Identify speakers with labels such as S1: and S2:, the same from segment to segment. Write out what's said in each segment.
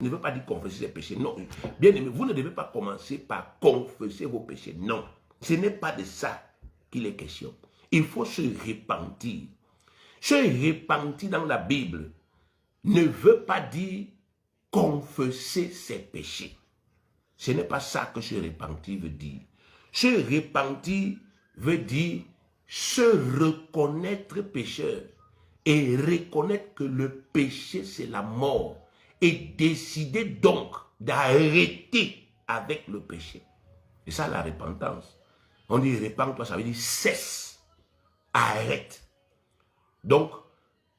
S1: ne veut pas dire confesser ses péchés. Non. Bien aimé, vous ne devez pas commencer par confesser vos péchés. Non. Ce n'est pas de ça qu'il est question. Il faut se repentir. Se repentir dans la Bible ne veut pas dire confesser ses péchés. Ce n'est pas ça que se repentir veut dire. Se repentir veut dire se reconnaître pécheur et reconnaître que le péché c'est la mort et décider donc d'arrêter avec le péché. Et ça la repentance. On dit repens-toi, ça veut dire cesse, arrête. Donc,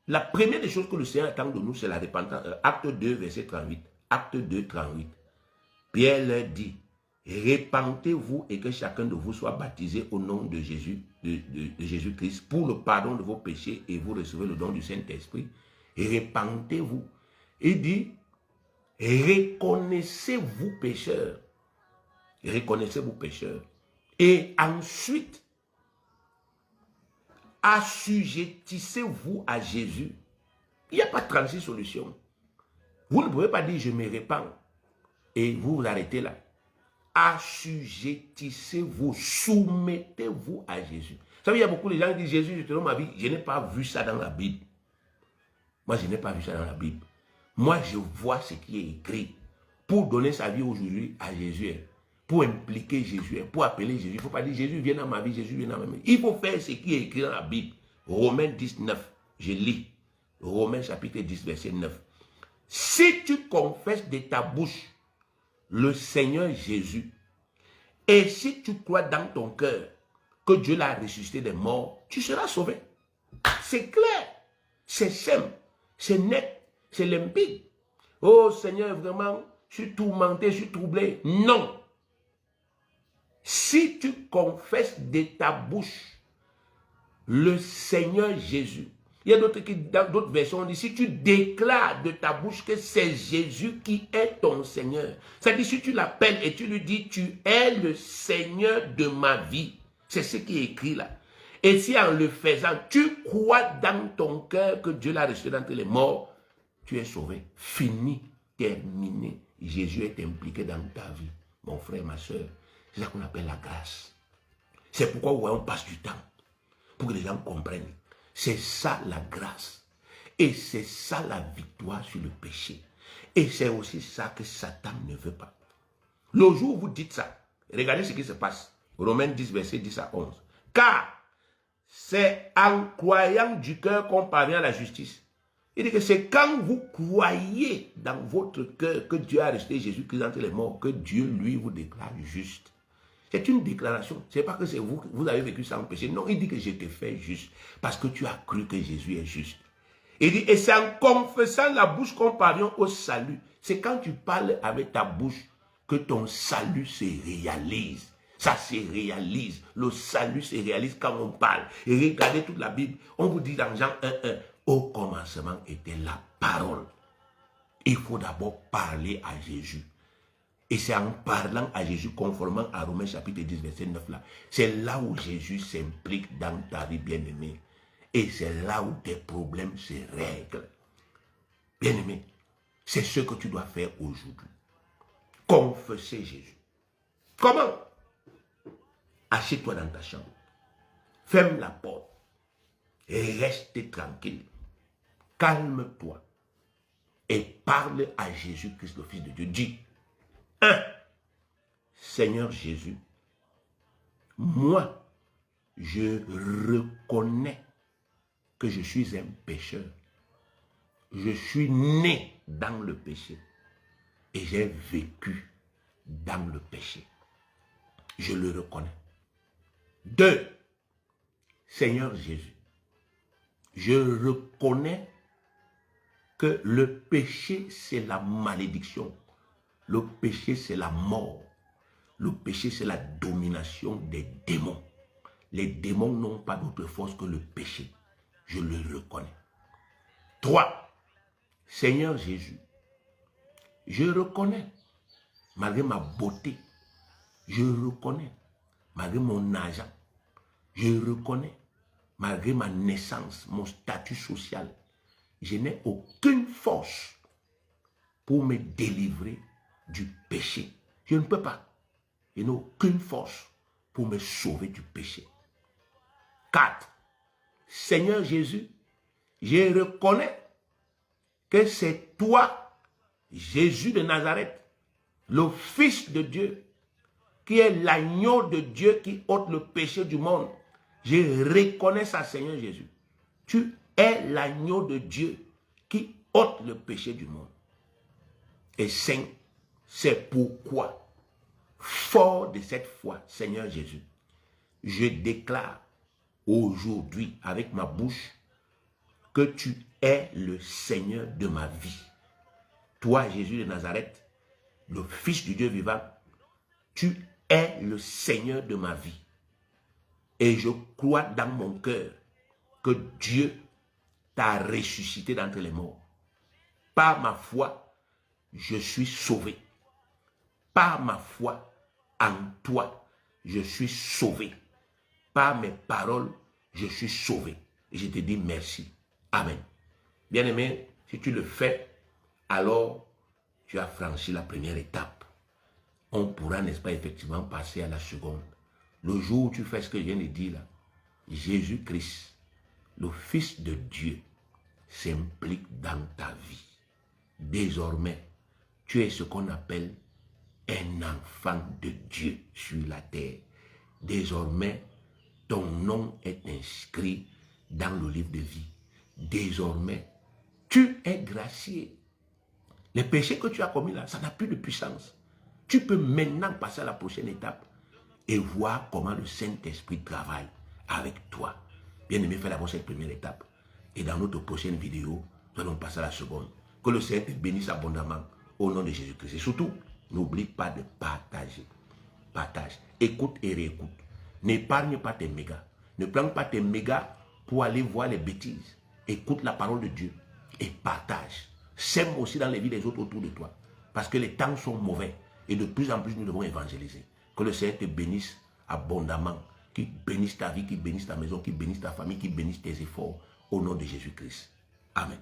S1: la première des choses que le Seigneur attend de nous, c'est la repentance. Acte 2, verset 38. Acte 2, 38. Pierre leur dit, repentez-vous et que chacun de vous soit baptisé au nom de Jésus, de Jésus-Christ pour le pardon de vos péchés et vous recevez le don du Saint-Esprit. Repentez-vous. Il dit, reconnaissez-vous pécheurs. Reconnaissez-vous pécheurs. Et ensuite, assujettissez-vous à Jésus. Il n'y a pas de 36 solutions. Vous ne pouvez pas dire, je me répands. Et vous vous arrêtez là. Assujettissez-vous, soumettez-vous à Jésus. Vous savez, il y a beaucoup de gens qui disent, Jésus, je te donne ma vie. Je n'ai pas vu ça dans la Bible. Moi, je n'ai pas vu ça dans la Bible. Moi, je vois ce qui est écrit. Pour donner sa vie aujourd'hui à Jésus, pour impliquer Jésus, pour appeler Jésus. Il ne faut pas dire, Jésus vient dans ma vie, Jésus vient dans ma vie. Il faut faire ce qui est écrit dans la Bible. Romains 19, je lis. Romains chapitre 10, verset 9. Si tu confesses de ta bouche le Seigneur Jésus, et si tu crois dans ton cœur que Dieu l'a ressuscité des morts, tu seras sauvé. C'est clair, c'est simple, c'est net, c'est limpide. Oh Seigneur, vraiment, je suis tourmenté, je suis troublé. Non. Si tu confesses de ta bouche le Seigneur Jésus, il y a d'autres versions, on dit, si tu déclares de ta bouche que c'est Jésus qui est ton Seigneur, c'est-à-dire si tu l'appelles et tu lui dis, tu es le Seigneur de ma vie, c'est ce qui est écrit là. Et si en le faisant, tu crois dans ton cœur que Dieu l'a ressuscité d'entre les morts, tu es sauvé. Fini, terminé. Jésus est impliqué dans ta vie, mon frère, ma soeur. C'est ça qu'on appelle la grâce. C'est pourquoi ouais, on passe du temps, pour que les gens comprennent. C'est ça la grâce. Et c'est ça la victoire sur le péché. Et c'est aussi ça que Satan ne veut pas. Le jour où vous dites ça, regardez ce qui se passe. Romains 10, verset 10 à 11. Car c'est en croyant du cœur qu'on parvient à la justice. Il dit que c'est quand vous croyez dans votre cœur que Dieu a ressuscité Jésus-Christ entre les morts, que Dieu, lui, vous déclare juste. C'est une déclaration. Ce n'est pas que c'est vous, vous avez vécu sans péché. Non, il dit que je te fais juste. Parce que tu as cru que Jésus est juste. Il dit, et c'est en confessant la bouche qu'on parvient au salut. C'est quand tu parles avec ta bouche que ton salut se réalise. Ça se réalise. Le salut se réalise quand on parle. Et regardez toute la Bible. On vous dit dans Jean 1:1, au commencement était la parole. Il faut d'abord parler à Jésus. Et c'est en parlant à Jésus, conformément à Romains chapitre 10, verset 9 là. C'est là où Jésus s'implique dans ta vie, bien-aimé. Et c'est là où tes problèmes se règlent. Bien-aimé, c'est ce que tu dois faire aujourd'hui. Confesser Jésus. Comment? Assieds-toi dans ta chambre. Ferme la porte. Et reste tranquille. Calme-toi. Et parle à Jésus-Christ, le Fils de Dieu. Dis, 1. Seigneur Jésus, moi, je reconnais que je suis un pécheur. Je suis né dans le péché et j'ai vécu dans le péché. Je le reconnais. 2. Seigneur Jésus, je reconnais que le péché, c'est la malédiction. Le péché, c'est la mort. Le péché, c'est la domination des démons. Les démons n'ont pas d'autre force que le péché. Je le reconnais. 3. Seigneur Jésus, je reconnais, malgré ma beauté, je reconnais, malgré mon argent, je reconnais, malgré ma naissance, mon statut social, je n'ai aucune force pour me délivrer du péché. Je ne peux pas. Je n'ai aucune force pour me sauver du péché. 4. Seigneur Jésus, je reconnais que c'est toi, Jésus de Nazareth, le Fils de Dieu, qui est l'agneau de Dieu qui ôte le péché du monde. Je reconnais ça, Seigneur Jésus. Tu es l'agneau de Dieu qui ôte le péché du monde. Et Saint, c'est pourquoi, fort de cette foi, Seigneur Jésus, je déclare aujourd'hui avec ma bouche que tu es le Seigneur de ma vie. Toi, Jésus de Nazareth, le Fils du Dieu vivant, tu es le Seigneur de ma vie. Et je crois dans mon cœur que Dieu t'a ressuscité d'entre les morts. Par ma foi, je suis sauvé. Par ma foi en toi, je suis sauvé. Par mes paroles, je suis sauvé. Et je te dis merci. Amen. Bien-aimé, si tu le fais, alors tu as franchi la première étape. On pourra, n'est-ce pas, effectivement passer à la seconde. Le jour où tu fais ce que je viens de dire là, Jésus-Christ, le Fils de Dieu, s'implique dans ta vie. Désormais, tu es ce qu'on appelle un enfant de Dieu sur la terre. Désormais, ton nom est inscrit dans le livre de vie. Désormais, tu es gracié. Les péchés que tu as commis là, ça n'a plus de puissance. Tu peux maintenant passer à la prochaine étape et voir comment le Saint-Esprit travaille avec toi. Bien aimé, fais d'abord cette première étape. Et dans notre prochaine vidéo, nous allons passer à la seconde. Que le Seigneur te bénisse abondamment au nom de Jésus-Christ. Et surtout, n'oublie pas de partager. Partage. Écoute et réécoute. N'épargne pas tes mégas. Ne prends pas tes mégas pour aller voir les bêtises. Écoute la parole de Dieu et partage. Sème aussi dans les vies des autres autour de toi. Parce que les temps sont mauvais. Et de plus en plus, nous devons évangéliser. Que le Seigneur te bénisse abondamment. Qu'il bénisse ta vie, qu'il bénisse ta maison, qu'il bénisse ta famille, qu'il bénisse tes efforts. Au nom de Jésus-Christ. Amen.